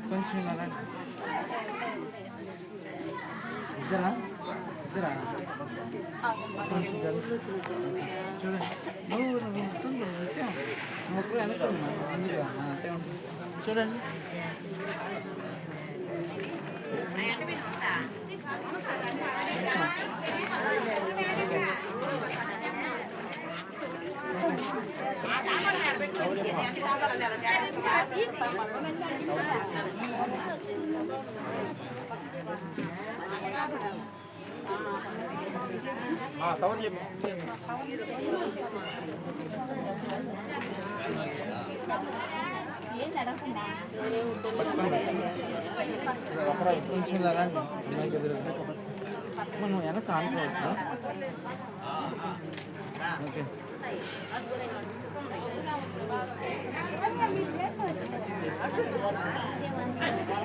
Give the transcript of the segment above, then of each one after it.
కొంచెం ఇద్దరా ఇద్దరా చూడండి నువ్వు ఉంటుంది ముగ్గురు వెనక్కి అందుకే అంతే ఉంటుంది చూడండి కొంచెం రండి మనం వెనక ఆన్సర్ ఓకే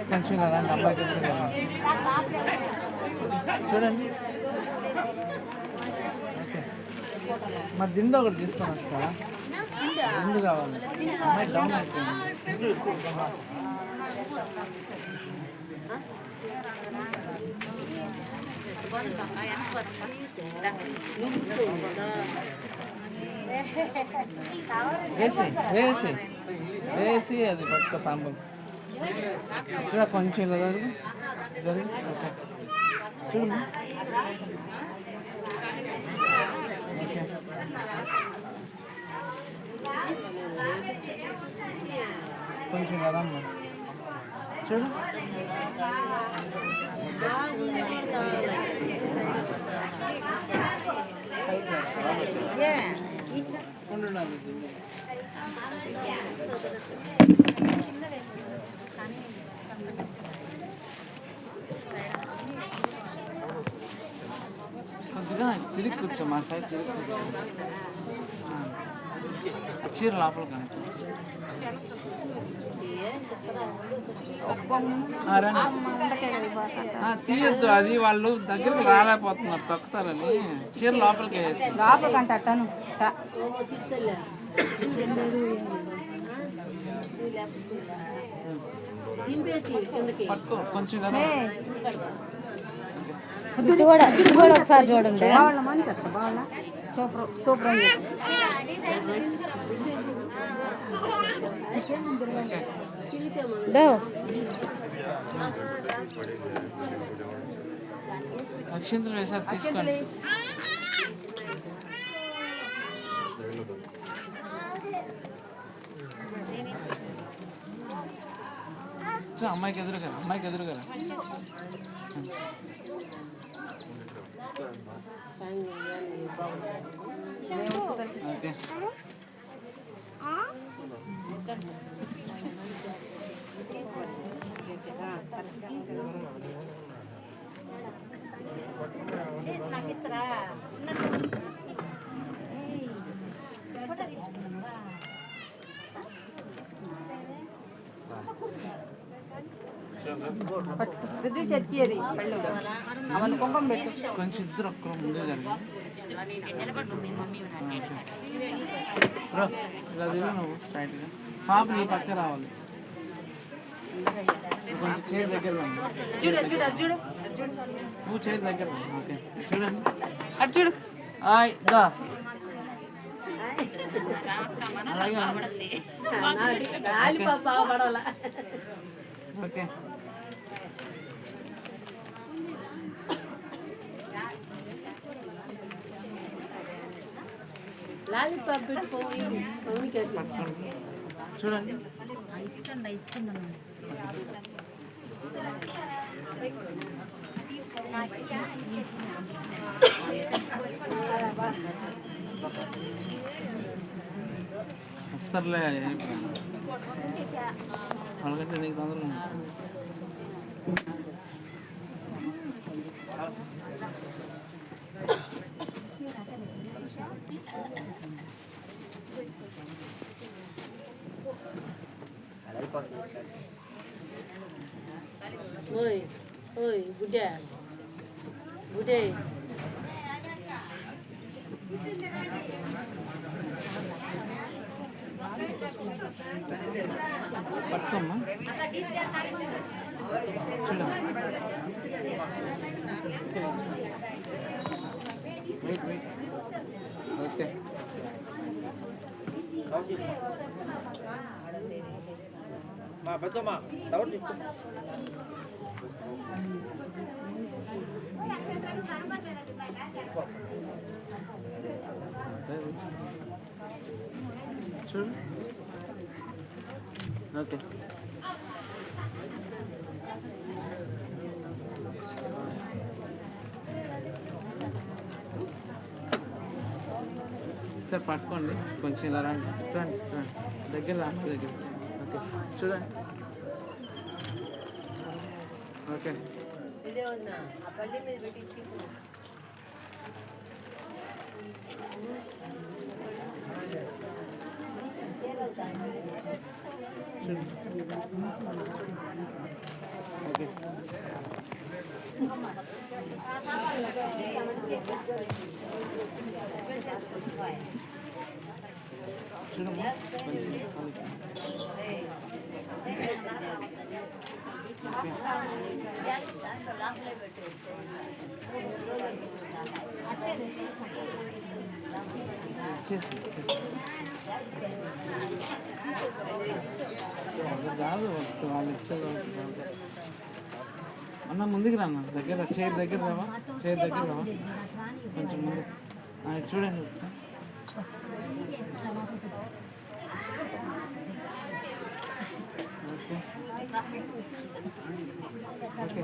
కొంచెం రండి అమ్మాయికి చూడండి మరి దిండు ఒకటి తీసుకొని వస్తారా దిండు కావాలి అమ్మాయి డౌన్ అయిపోయింది వేసి వేసి వేసి అది పట్టుకో తాంబం ఇక్కడ కొంచెం ఇలా జరుగు జరుగు ఓకే చూడమ్మా ఓకే కొంచెం కదమ్మా చూడు కొద్దిగా తిరిగి కూర్చో మా సైడ్ తిరిగి కూర్చో చీర లోపల కానీ తీయద్దు అది వాళ్ళు దగ్గరికి రాలేకపోతున్నారు తొక్కుతారని చీర లోపలికి లోపలికి అంటే అట్టను పట్టుకో కొంచెం కూడా ఒకసారి చూడండి సూపర్ సూపర్ అక్షంతలు వేసారు తీసుకోండి అమ్మాయికి ఎదురు కదా అమ్మాయికి ఎదురు కదా ఓకే చెక్కియది పళ్ళు అవన్నీ కుంభం పెట్టు కొంచెం ఇద్దరు ఒక్కరు ముందే జరిగింది నువ్వు స్ట్రైట్గా పాప నీ పక్క రావాలి కొంచెం చేతి దగ్గర నువ్వు చేతి దగ్గర ఓకే చూడండి అటు చూడు దా అలాగే ఓకే చూడండి వస్తారులే వాళ్ళకంటే నీకు తొందరగా Oi, oi, Buddha. Buddha. పట్టుకోమ్మా చూడు వెయిట్ వెయిట్ ఓకే మా పెద్దమ్మా ఎవరు తీసుకో చూడు ఓకే సార్ పట్టుకోండి కొంచెం ఇలా రండి రండి రండి దగ్గర రాండి దగ్గర ఓకే చూడండి ఓకే ఇదే ఉన్నా ఆ పల్లి మీద పెట్టి ఓకే చూడమ్మా కాదు వాళ్ళు ఇచ్చేది అన్న ముందుకు రా అన్న దగ్గర చైర్ దగ్గర రావా చైర్ దగ్గర రావా కొంచెం ముందు ఇటు చూడండి ఓకే ఓకే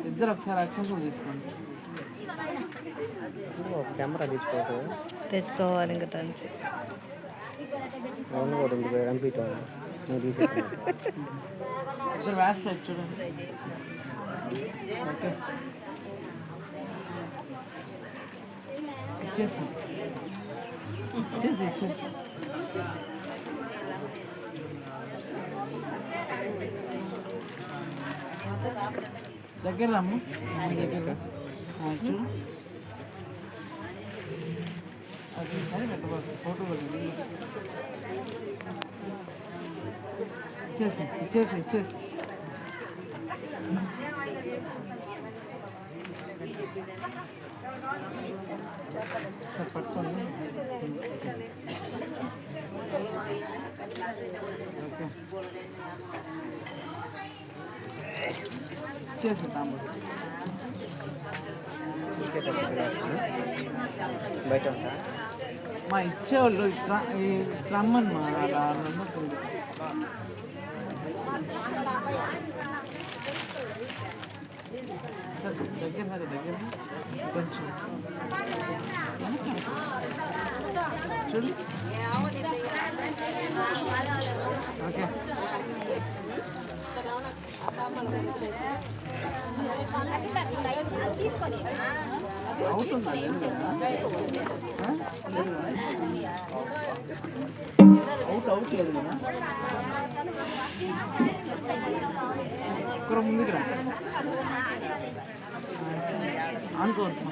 ఇద్దరు ఒకసారి అక్షంతలు తీసుకోండి కెమెరా తెచ్చుకోవాలి ఇంకా నుంచి అనిపిస్తాను నువ్వు తీసేస్తాను ఇద్దరు వేస్తారు చూడండి ఓకే ఇచ్చేసి ఇచ్చేసి ఇచ్చేసి దగ్గర రమ్ము దగ్గర చూడు అది సరే పెట్టబోదు ఫోటో ఇచ్చేసి ఇచ్చేసి ఇచ్చేసి సార్ పట్టుకోండి ఓకే ఇచ్చేసి తాంబూలు బయట ఉంటా మా ఇచ్చేవాళ్ళు రమ్మని మా అలా నమ్మకండి సార్ దగ్గర దగ్గర కొంచెం చూడు ఓకే అవుతుందా అవుట్ లేదు కదా ఒక్కరు ముందుకు రా అనుకోవచ్చు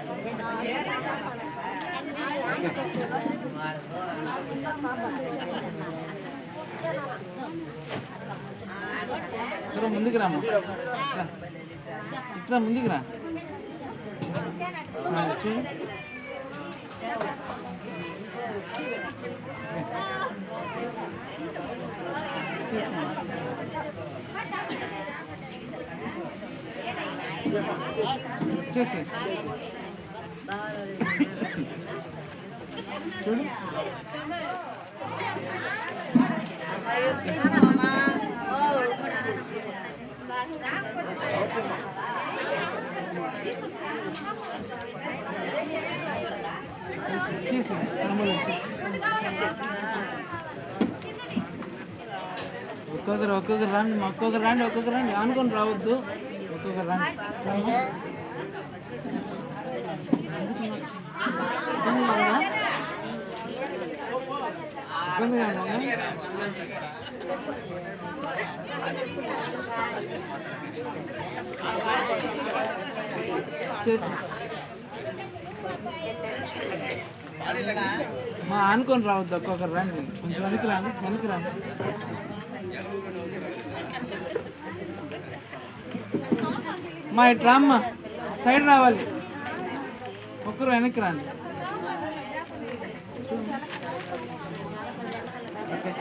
ఒక్కరు ముందుకు రామ్మా ఇట్లా ముందుకు రా చూడు చేసి చూడు చేసి ఒక్కొక్కరు రండి అనుకొని రావద్దు ఒక్కొక్కరు రండి మా అనుకొని రావద్దు ఒక్కొక్కరు రండి కొంచెం వెనక్కి రండి మా ఇటు రామ్మా, సైడ్ రావాలి. ఒక్కరు వెనక్కి రండి. ఓకే.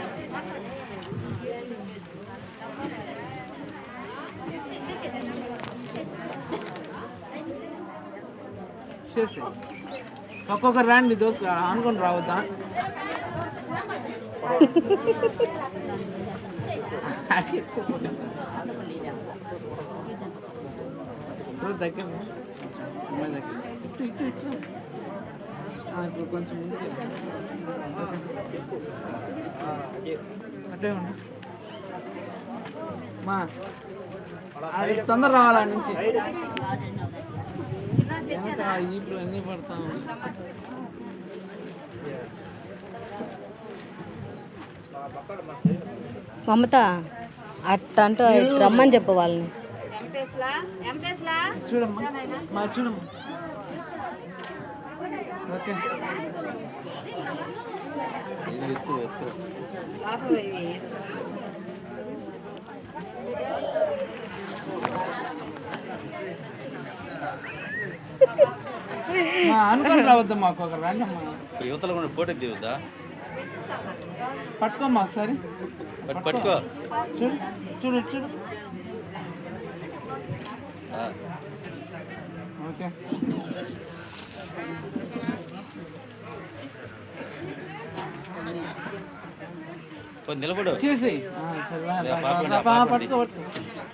చేసి ఒక్కొక్కరు రండి దోస్తు అనుకుని రావద్దా? దగ్గర అమ్మాయి దగ్గర ఇటు ఇటు ఇటు ఇప్పుడు కొంచెం ముందుకు అటే ఉండి మా తొందర రావాలి ఆడ నుంచి. ఇప్పుడు అన్నీ పడతాము. మమత అట్ట అంటూ ఇటు రమ్మని చెప్పు వాళ్ళని. చూడమ్మా మా చూడమ్మా. ఓకే. అనుకుని రావద్దమ్మా, ఒక్కొక్కరు రండి అమ్మా. యువతలో కూడా ఫోటో దిగుద్దా? పట్టుకోమ్మా ఒకసారి. పట్టుకో. చూడు చూడు చూడు. ఓకే. నిలబడు. చేసి పట్టుకో.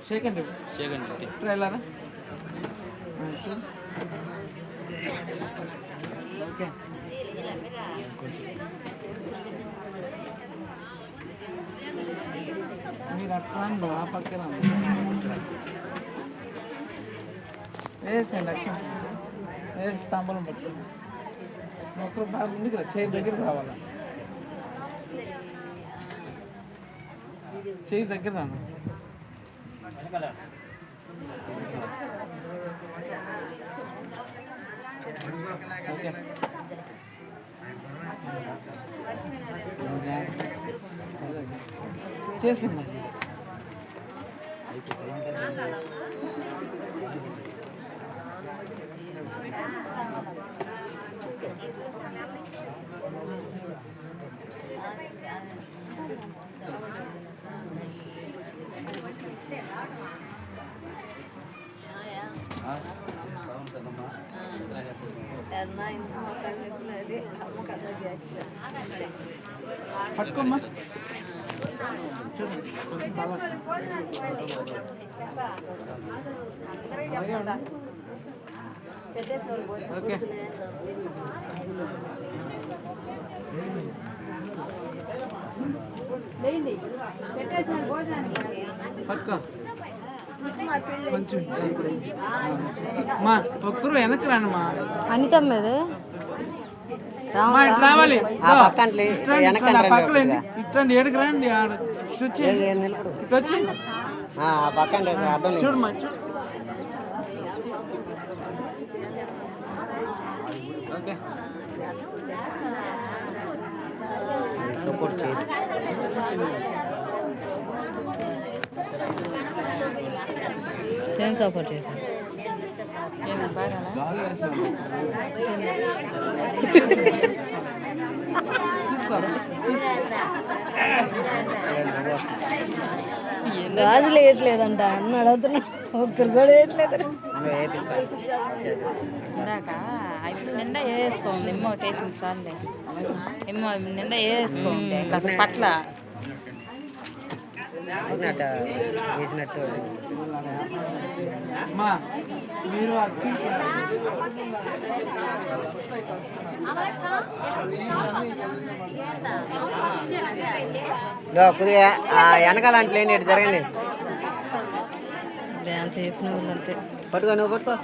షేకండి చేయకండి. ట్రైలరా. ఓకే. మీరు అట్లా ఆ పక్కన వేసండి అక్క. వేసి స్తంభం పట్టుకోండి. ఒకరు బాగా ముందుకు రా, చేయి దగ్గరికి రావాలా. చేయి దగ్గర రాను. ఓకే. చేసింది. పట్టుకోమ్మా. ఓకే. పట్టుకో కొంచెం. మా ఒక్కరు వెనక్కి రానమ్మా. అనిత మీద ఇటు రావాలి. పక్కండి పక్కలేండి. ఇట్రండి, ఏడుకు రండి. వచ్చి ఇటు వచ్చి పక్కండి చూడమ్మా. చూడు. ఓకే. సపోర్ట్ చేయండి. ఏం సపోర్ట్ చేశాను. గాజులు వేయట్లేదంట అన్న అడుగుతున్నా. ఒక్కరు కూడా వేయట్లేదు. ఇందాక ఇప్పుడు నిండా వేసుకోండి. ఎమ్మో టేసింది సార్లే. ఎమ్మో నిండా వేసుకోండి. కాస్త పట్ల వేసినట్టు మా మీరు కొద్దిగా వెనకాల అంటే లేండి, ఇటు జరగండి. అంత చెప్పిన వాళ్ళు అంతే. పట్టుకో, నువ్వు పట్టుకో.